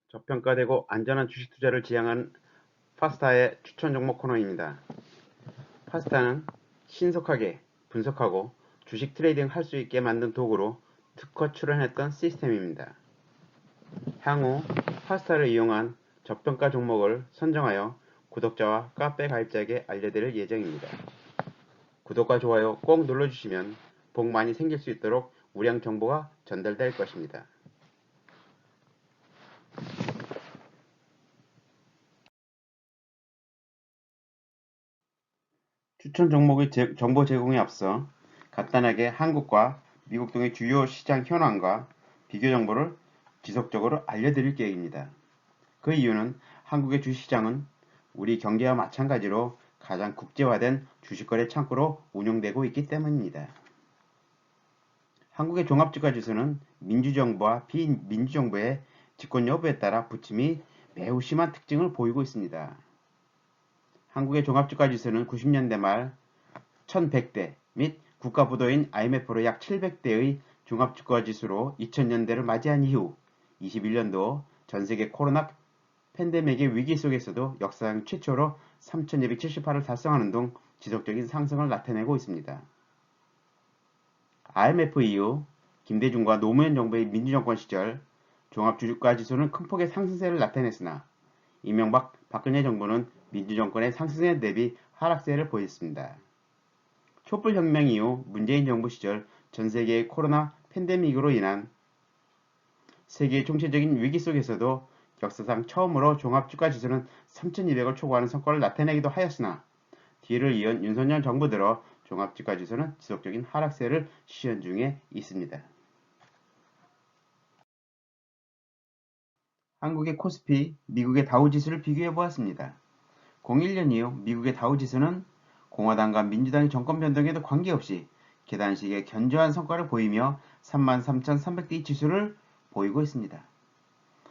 저평가되고 안전한 주식 투자를 지향하는 파스타의 추천 종목 코너입니다. 파스타는 신속하게 분석하고 주식 트레이딩 할 수 있게 만든 도구로 특허 출원했던 시스템입니다. 향후 파스타를 이용한 저평가 종목을 선정하여 구독자와 카페 가입자에게 알려드릴 예정입니다. 구독과 좋아요 꼭 눌러주시면 복 많이 생길 수 있도록 우량 정보가 전달될 것입니다. 추천 종목의 정보 제공에 앞서 간단하게 한국과 미국 등의 주요 시장 현황과 비교 정보를 지속적으로 알려드릴 계획입니다. 그 이유는 한국의 주식시장은 우리 경제와 마찬가지로 가장 국제화된 주식거래 창구로 운영되고 있기 때문입니다. 한국의 종합주가지수는 민주정부와 비민주정부의 집권 여부에 따라 부침이 매우 심한 특징을 보이고 있습니다. 한국의 종합주가지수는 90년대 말 1100대 및 국가부도인 IMF로 약 700대의 종합주가지수로 2000년대를 맞이한 이후 21년도 전세계 코로나 팬데믹의 위기 속에서도 역사상 최초로 3278을 달성하는 등 지속적인 상승을 나타내고 있습니다. IMF 이후 김대중과 노무현 정부의 민주정권 시절 종합주가지수는 큰 폭의 상승세를 나타냈으나 이명박, 박근혜 정부는 민주정권의 상승세 대비 하락세를 보였습니다. 촛불혁명 이후 문재인 정부 시절 전세계의 코로나 팬데믹으로 인한 세계의 총체적인 위기 속에서도 역사상 처음으로 종합주가지수는 3200을 초과하는 성과를 나타내기도 하였으나 뒤를 이은 윤석열 정부 들어 종합주가지수는 지속적인 하락세를 시현 중에 있습니다. 한국의 코스피, 미국의 다우지수를 비교해 보았습니다. 01년 이후 미국의 다우지수는 공화당과 민주당의 정권 변동에도 관계없이 계단식의 견조한 성과를 보이며 33,300대의 지수를 보이고 있습니다.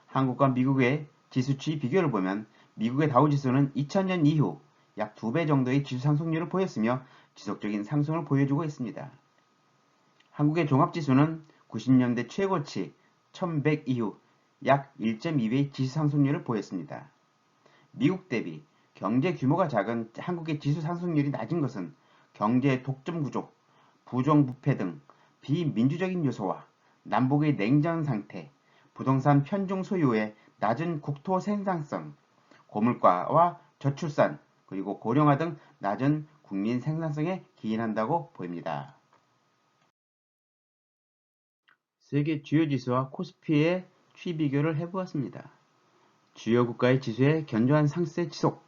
한국과 미국의 지수추이 비교를 보면 미국의 다우지수는 2000년 이후 약 2배 정도의 지수 상승률을 보였으며 지속적인 상승을 보여주고 있습니다. 한국의 종합지수는 90년대 최고치 1100 이후 약 1.2배의 지수 상승률을 보였습니다. 미국 대비 경제 규모가 작은 한국의 지수 상승률이 낮은 것은 경제의 독점 구조, 부정부패 등 비민주적인 요소와 남북의 냉전 상태, 부동산 편중 소유의 낮은 국토 생산성, 고물가와 저출산, 그리고 고령화 등 낮은 국민 생산성에 기인한다고 보입니다. 세계 주요 지수와 코스피의 추이 비교를 해보았습니다. 주요 국가의 지수의 견조한 상승세 지속,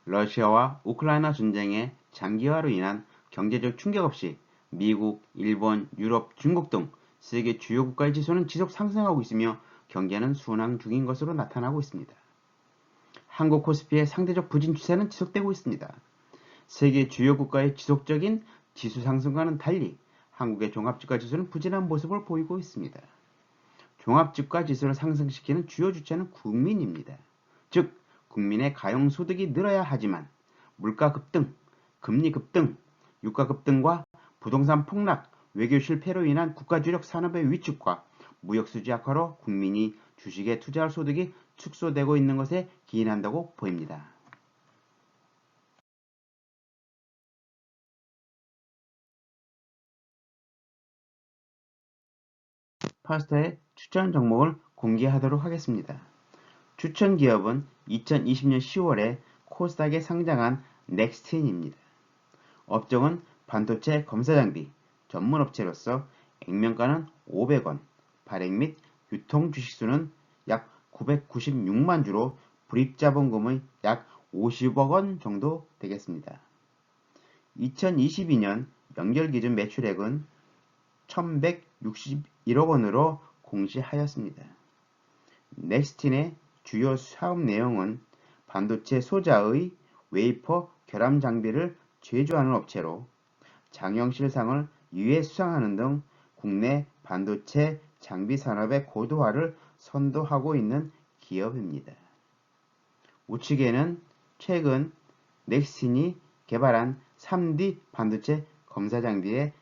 러시아와 우크라이나 전쟁의 장기화로 인한 경제적 충격 없이 미국, 일본, 유럽, 중국 등 세계 주요 국가의 지수는 지속 상승하고 있으며 경제는 순항 중인 것으로 나타나고 있습니다. 한국 코스피의 상대적 부진 추세는 지속되고 있습니다. 세계 주요 국가의 지속적인 지수 상승과는 달리 한국의 종합주가지수는 부진한 모습을 보이고 있습니다. 종합주가지수를 상승시키는 주요 주체는 국민입니다. 즉 국민의 가용소득이 늘어야 하지만 물가 급등, 금리 급등, 유가 급등과 부동산 폭락, 외교 실패로 인한 국가 주력 산업의 위축과 무역수지 악화로 국민이 주식에 투자할 소득이 축소되고 있는 것에 기인한다고 보입니다. 파스타의 추천 종목을 공개하도록 하겠습니다. 추천 기업은 2020년 10월에 코스닥에 상장한 넥스틴입니다. 업종은 반도체 검사장비 전문업체로서 액면가는 500원, 발행 및 유통 주식수는 약 996만 주로 불입자본금의 약 50억 원 정도 되겠습니다. 2022년 연결기준 매출액은 1161억 원으로 공시하였습니다. 넥스틴의 주요 사업 내용은 반도체 소자의 웨이퍼 결함 장비를 제조하는 업체로 장형 실상을 유예 수상하는 등 국내 반도체 장비 산업의 고도화를 선도하고 있는 기업입니다. 우측에는 최근 넥스틴이 개발한 3D 반도체 검사 장비의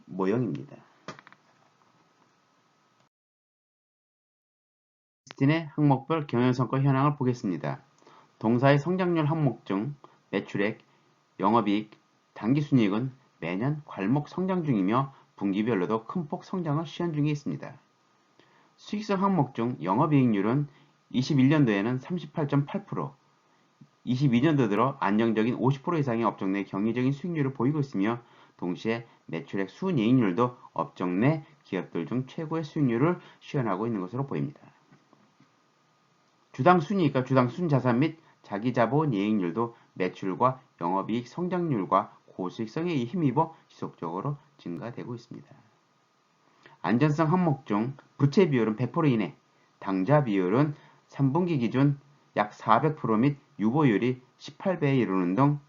모형입니다. 넥스틴의 항목별 경영성과 현황을 보겠습니다. 동사의 성장률 항목 중 매출액, 영업이익, 당기순이익은 매년 괄목 성장 중이며 분기별로도 큰 폭 성장을 시현 중에 있습니다. 수익성 항목 중 영업이익률은 21년도에는 38.8%, 22년도 들어 안정적인 50% 이상의 업종 내 경제적인 수익률을 보이고 있으며 동시에 매출액 순이익률도 업종 내 기업들 중 최고의 수익률을 시현하고 있는 것으로 보입니다. 주당 순이익과 주당 순자산 및 자기자본 이익률도 매출과 영업이익 성장률과 고수익성에 힘입어 지속적으로 증가되고 있습니다. 안전성 항목 중 부채 비율은 100% 이내, 당좌 비율은 3분기 기준 약 400%및 유보율이 18배에 이르는 등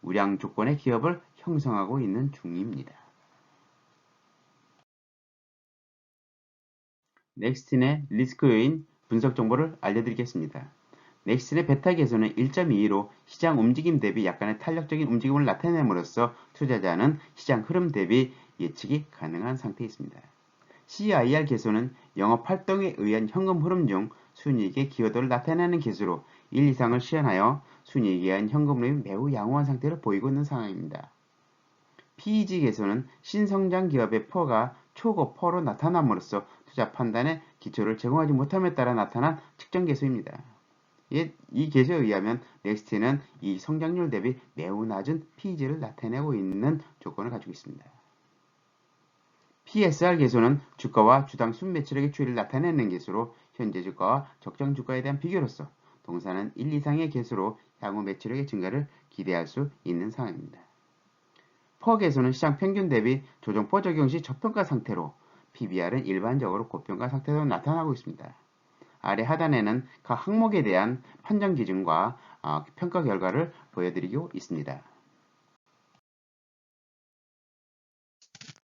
우량 조건의 기업을 형성하고 있는 중입니다. 넥스틴의 리스크 요인 분석 정보를 알려드리겠습니다. 넥스틴의 베타 개수는 1.22로 시장 움직임 대비 약간의 탄력적인 움직임을 나타냄으로써 투자자는 시장 흐름 대비 예측이 가능한 상태에 있습니다. CIR 개수는 영업활동에 의한 현금 흐름 중 순이익의 기여도를 나타내는 개수로 1 이상을 시현하여 순이익에 의한 현금 흐름이 매우 양호한 상태를 보이고 있는 상황입니다. PEG 개수는 신성장 기업의 퍼가 초고퍼로 나타남으로써 투자 판단의 기초를 제공하지 못함에 따라 나타난 측정 개수입니다. 이 개수에 의하면 넥스틴은 이 성장률 대비 매우 낮은 PEG를 나타내고 있는 조건을 가지고 있습니다. PSR 개수는 주가와 주당 순매출액의 추이를 나타내는 개수로 현재 주가와 적정 주가에 대한 비교로서 동사는 1 이상의 개수로 향후 매출액의 증가를 기대할 수 있는 상황입니다. 퍼 개수는 시장 평균 대비 조정퍼 적용 시 저평가 상태로 PBR은 일반적으로 고평가 상태로 나타나고 있습니다. 아래 하단에는 각 항목에 대한 판정 기준과 평가 결과를 보여드리고 있습니다.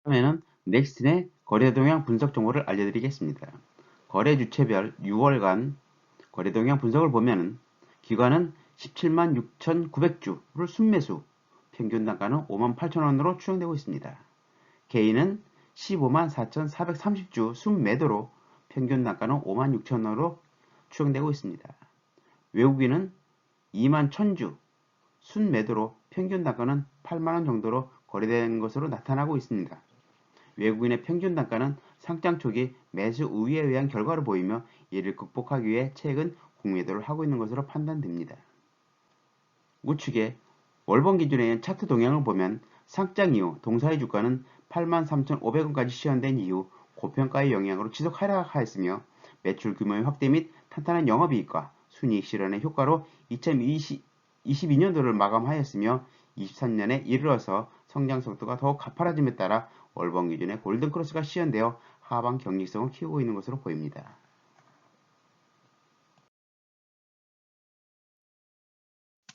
다음에는 넥스틴의 거래 동향 분석 정보를 알려드리겠습니다. 거래 주체별 6월간 거래 동향 분석을 보면 기관은 17만 6,900주를 순매수, 평균 단가는 5만 8천원으로 추정되고 있습니다. 개인은 15만 4,430주 순매도로 평균 단가는 5만 6천원으로 추정되고 있습니다. 외국인은 2만 1,000주 순매도로 평균 단가는 8만원 정도로 거래되는 것으로 나타나고 있습니다. 외국인의 평균 단가는 상장 초기 매수 우위에 의한 결과를 보이며 이를 극복하기 위해 최근 공매도를 하고 있는 것으로 판단됩니다. 우측에 월봉 기준에 의한 차트 동향을 보면 상장 이후 동사의 주가는 83,500원까지 시현된 이후 고평가의 영향으로 지속 하락하였으며 매출 규모의 확대 및 탄탄한 영업이익과 순이익 실현의 효과로 2022년도를 마감하였으며 23년에 이르러서 성장 속도가 더욱 가파라짐에 따라 월봉 기준의 골든크로스가 시현되어 하방 경직성을 키우고 있는 것으로 보입니다.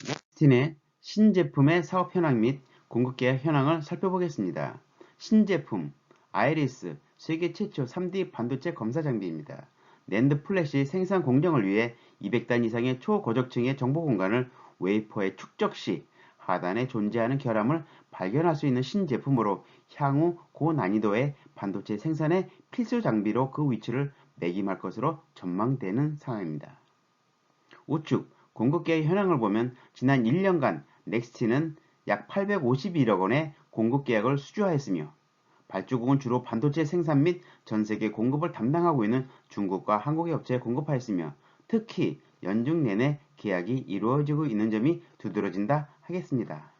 넥스틴의 신제품의 사업 현황 및 공급 계약 현황을 살펴보겠습니다. 신제품, 아이리스, 세계 최초 3D 반도체 검사 장비입니다. 낸드 플래시 생산 공정을 위해 200단 이상의 초고적층의 정보 공간을 웨이퍼에 축적 시 하단에 존재하는 결함을 발견할 수 있는 신제품으로 향후 고난이도의 반도체 생산의 필수 장비로 그 위치를 매김할 것으로 전망되는 상황입니다. 우측 공급계획 현황을 보면 지난 1년간 넥스틴은 약 851억 원의 공급계약을 수주하였으며 발주국은 주로 반도체 생산 및 전세계 공급을 담당하고 있는 중국과 한국의 업체에 공급하였으며 특히 연중 내내 계약이 이루어지고 있는 점이 두드러진다 하겠습니다.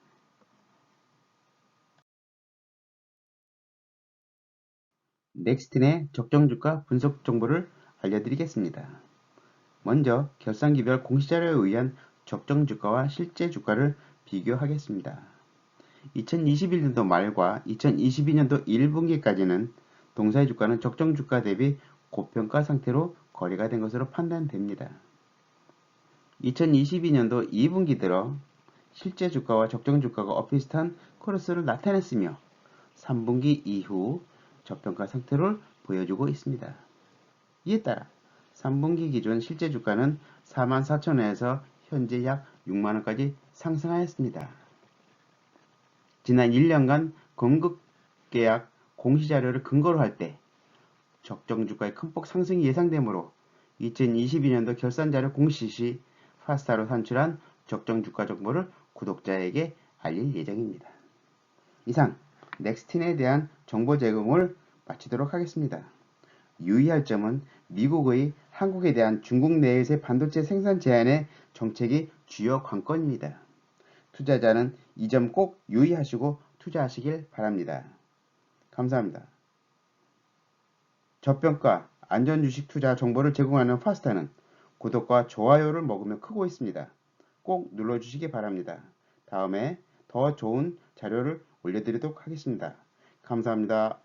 넥스틴의 적정주가 분석 정보를 알려드리겠습니다. 먼저 결산기별 공시자료에 의한 적정주가와 실제 주가를 비교하겠습니다. 2021년도 말과 2022년도 1분기까지는 동사의 주가는 적정주가 대비 고평가 상태로 거래가 된 것으로 판단됩니다. 2022년도 2분기 들어 실제 주가와 적정 주가가 엇비슷한 코러스를 나타냈으며 3분기 이후 저평가 상태를 보여주고 있습니다. 이에 따라 3분기 기준 실제 주가는 44,000원에서 현재 약 6만원까지 상승하였습니다. 지난 1년간 공급계약 공시자료를 근거로 할 때 적정 주가의 큰 폭 상승이 예상되므로 2022년도 결산자료 공시 시 파스타로 산출한 적정 주가 정보를 구독자에게 알릴 예정입니다. 이상 넥스틴에 대한 정보 제공을 마치도록 하겠습니다. 유의할 점은 미국의 한국에 대한 중국 내에서의 반도체 생산 제한의 정책이 주요 관건입니다. 투자자는 이 점 꼭 유의하시고 투자하시길 바랍니다. 감사합니다. 저평가 안전주식 투자 정보를 제공하는 파스타는 구독과 좋아요를 먹으며 크고 있습니다. 꼭 눌러주시기 바랍니다. 다음에 더 좋은 자료를 올려드리도록 하겠습니다. 감사합니다.